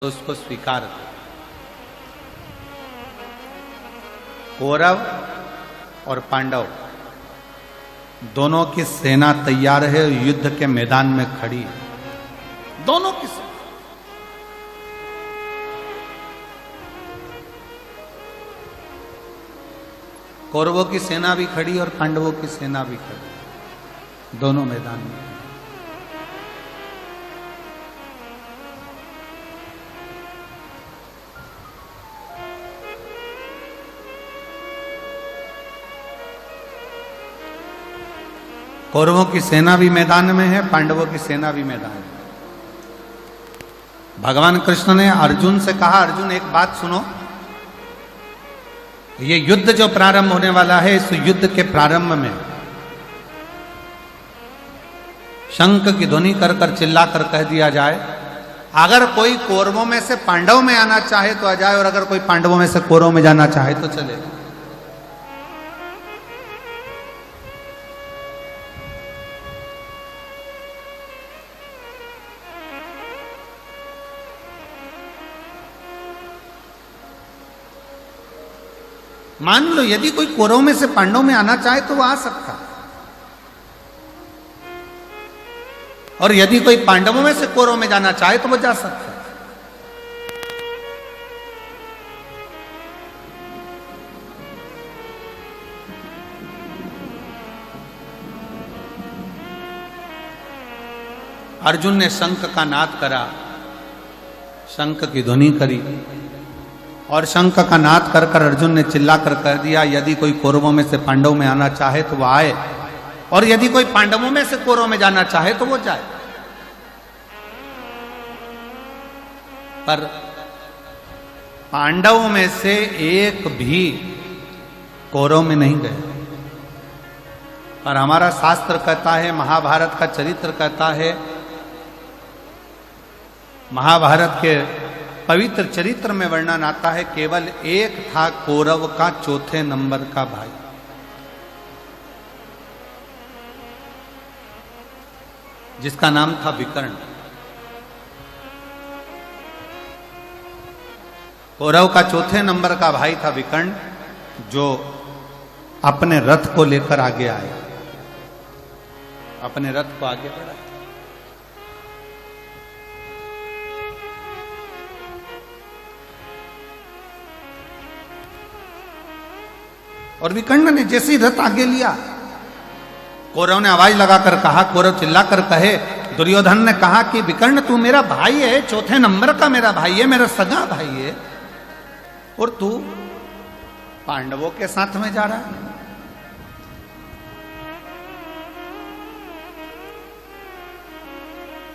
तो उसको स्वीकार कर। कौरव और पांडव दोनों की सेना तैयार है, युद्ध के मैदान में खड़ी है। दोनों की सेना, कौरवों की सेना भी खड़ी और पांडवों की सेना भी खड़ी, दोनों मैदान में। कौरवों की सेना भी मैदान में है, पांडवों की सेना भी मैदान में। भगवान कृष्ण ने अर्जुन से कहा, अर्जुन एक बात सुनो, ये युद्ध जो प्रारंभ होने वाला है, इस युद्ध के प्रारंभ में शंख की ध्वनि कर कर चिल्ला कर कह दिया जाए, अगर कोई कौरवों में से पांडव में आना चाहे तो आ जाए, और अगर कोई पांडवों में से कौरवों में जाना चाहे तो चले। मान लो यदि कोई कौरवों में से पांडवों में आना चाहे तो वो आ सकता, और यदि कोई पांडवों में से कौरवों में जाना चाहे तो वो जा सकता। अर्जुन ने शंख का नाद करा, शंख की ध्वनि करी, और शंख का नाद कर कर अर्जुन ने चिल्ला कर कह दिया, यदि कोई कौरवों में से पांडवों में आना चाहे तो वो आए, और यदि कोई पांडवों में से कौरवों में जाना चाहे तो वो जाए। पर पांडवों में से एक भी कौरव में नहीं गए। और हमारा शास्त्र कहता है, महाभारत का चरित्र कहता है, महाभारत के पवित्र चरित्र में वर्णन आता है, केवल एक था कौरव का चौथे नंबर का भाई, जिसका नाम था विकर्ण। कौरव का चौथे नंबर का भाई था विकर्ण, जो अपने रथ को लेकर आगे आया, अपने रथ को आगे बढ़ाया। और विकर्ण ने जैसे ही रथ आगे लिया, कौरव ने आवाज लगाकर कहा, कौरव चिल्लाकर कहे, दुर्योधन ने कहा कि विकर्ण तू मेरा भाई है, चौथे नंबर का मेरा भाई है, मेरा सगा भाई है, और तू पांडवों के साथ में जा रहा है।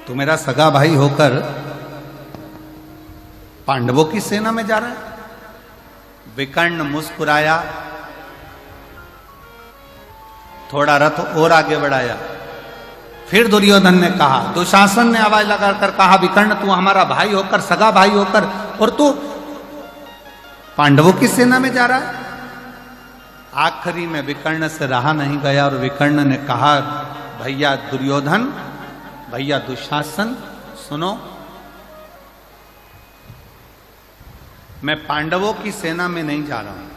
तू मेरा सगा भाई होकर पांडवों की सेना में जा रहा है। विकर्ण मुस्कुराया, थोड़ा रथ और आगे बढ़ाया। फिर दुर्योधन ने कहा, दुशासन ने आवाज लगाकर कहा, विकर्ण तू हमारा भाई होकर, सगा भाई होकर, और तू पांडवों की सेना में जा रहा है। आखिरी में विकर्ण से रहा नहीं गया, और विकर्ण ने कहा, भैया दुर्योधन, भैया दुशासन, सुनो, मैं पांडवों की सेना में नहीं जा रहा हूं,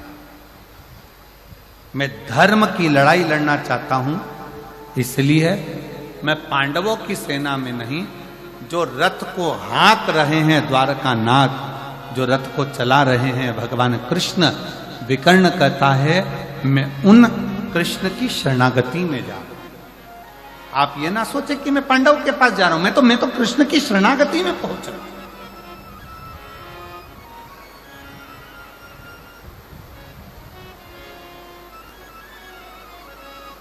मैं धर्म की लड़ाई लड़ना चाहता हूं, इसलिए मैं पांडवों की सेना में नहीं, जो रथ को हाँक रहे हैं द्वारकानाथ, जो रथ को चला रहे हैं भगवान कृष्ण, विकर्ण कहता है मैं उन कृष्ण की शरणागति में जा रहा हूं। आप ये ना सोचे कि मैं पांडव के पास जा रहा हूं, मैं तो कृष्ण की शरणागति में पहुंच रहा हूं।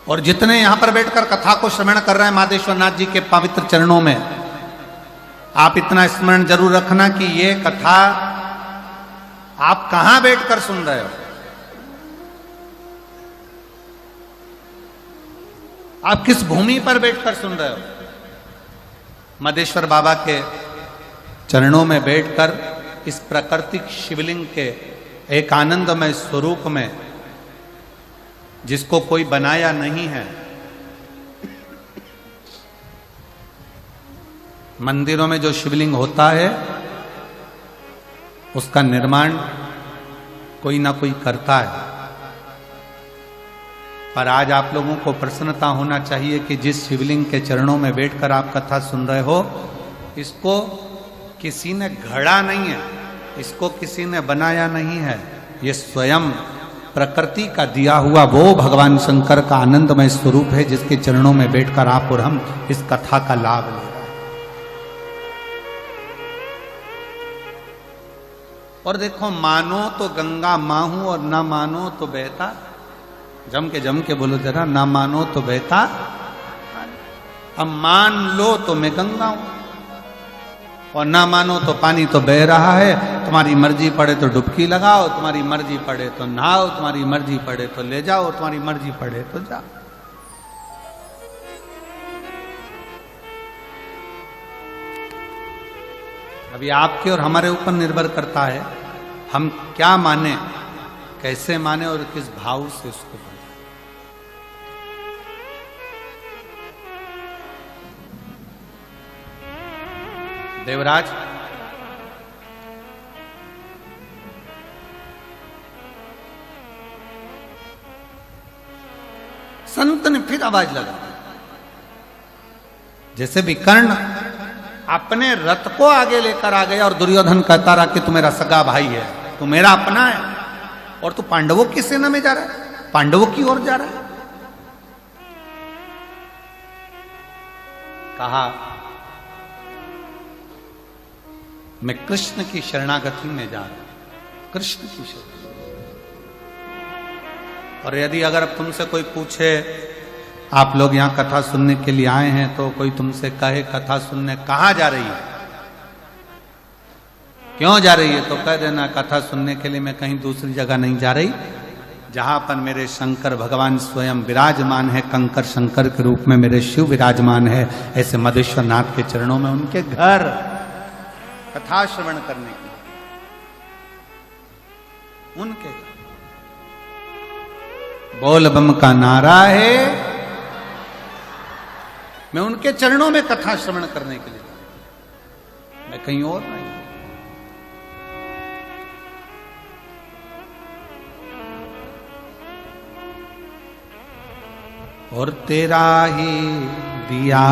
और जितने यहां पर बैठकर कथा को श्रवण कर रहे हैं माधेश्वर नाथ जी के पवित्र चरणों में, आप इतना स्मरण जरूर रखना कि ये कथा आप कहां बैठकर सुन रहे हो, आप किस भूमि पर बैठकर सुन रहे हो। माधेश्वर बाबा के चरणों में बैठकर इस प्राकृतिक शिवलिंग के एक आनंदमय स्वरूप में, जिसको कोई बनाया नहीं है, मंदिरों में जो शिवलिंग होता है उसका निर्माण कोई ना कोई करता है। पर आज आप लोगों को प्रसन्नता होना चाहिए कि जिस शिवलिंग के चरणों में बैठकर आप कथा सुन रहे हो, इसको किसी ने गढ़ा नहीं है, इसको किसी ने बनाया नहीं है। ये स्वयं प्रकृति का दिया हुआ वो भगवान शंकर का आनंदमय स्वरूप है, जिसके चरणों में बैठकर आप और हम इस कथा का लाभ ले रहे हैं। और देखो, मानो तो गंगा माँ हूं और ना मानो तो बहता, जम के बोलो जरा, ना मानो तो बहता, अब मान लो तो मैं गंगा हूं, और ना मानो तो पानी तो बह रहा है। तुम्हारी मर्जी पड़े तो डुबकी लगाओ, तुम्हारी मर्जी पड़े तो नहाओ, तुम्हारी मर्जी पड़े तो ले जाओ, तुम्हारी मर्जी पड़े तो जाओ। अभी आपके और हमारे ऊपर निर्भर करता है हम क्या माने, कैसे माने और किस भाव से उसको माने। देवराज, संत ने फिर आवाज लगा, जैसे भी कर्ण अपने रथ को आगे लेकर आ गया और दुर्योधन कहता रहा कि तू मेरा सगा भाई है, तू मेरा अपना है, और तू पांडवों की सेना में जा रहा है, पांडवों की ओर जा रहा है। कहा, मैं कृष्ण की शरणागति में जा रहा हूं, कृष्ण की शरण। और यदि अगर तुमसे कोई पूछे, आप लोग यहां कथा सुनने के लिए आए हैं, तो कोई तुमसे कहे कथा सुनने कहां जा रही है, क्यों जा रही है, तो कह देना कथा सुनने के लिए मैं कहीं दूसरी जगह नहीं जा रही, जहां पर मेरे शंकर भगवान स्वयं विराजमान है, कंकर शंकर के रूप में मेरे शिव विराजमान है, ऐसे मधेश्वर नाथ के चरणों में, उनके घर कथा श्रवण करने के लिए, उनके बोल बम का नारा है, मैं उनके चरणों में कथा श्रवण करने के लिए, मैं कहीं और नहीं। और तेरा ही दिया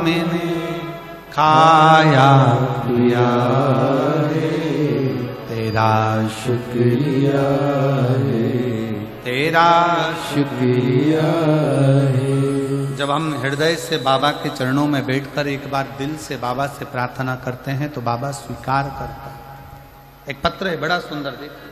मैंने खाया पिया है, तेरा शुक्रिया है, तेरा शुक्रिया है। जब हम हृदय से बाबा के चरणों में बैठकर एक बार दिल से बाबा से प्रार्थना करते हैं तो बाबा स्वीकार करता है। एक पत्र है बड़ा सुंदर, देखिए,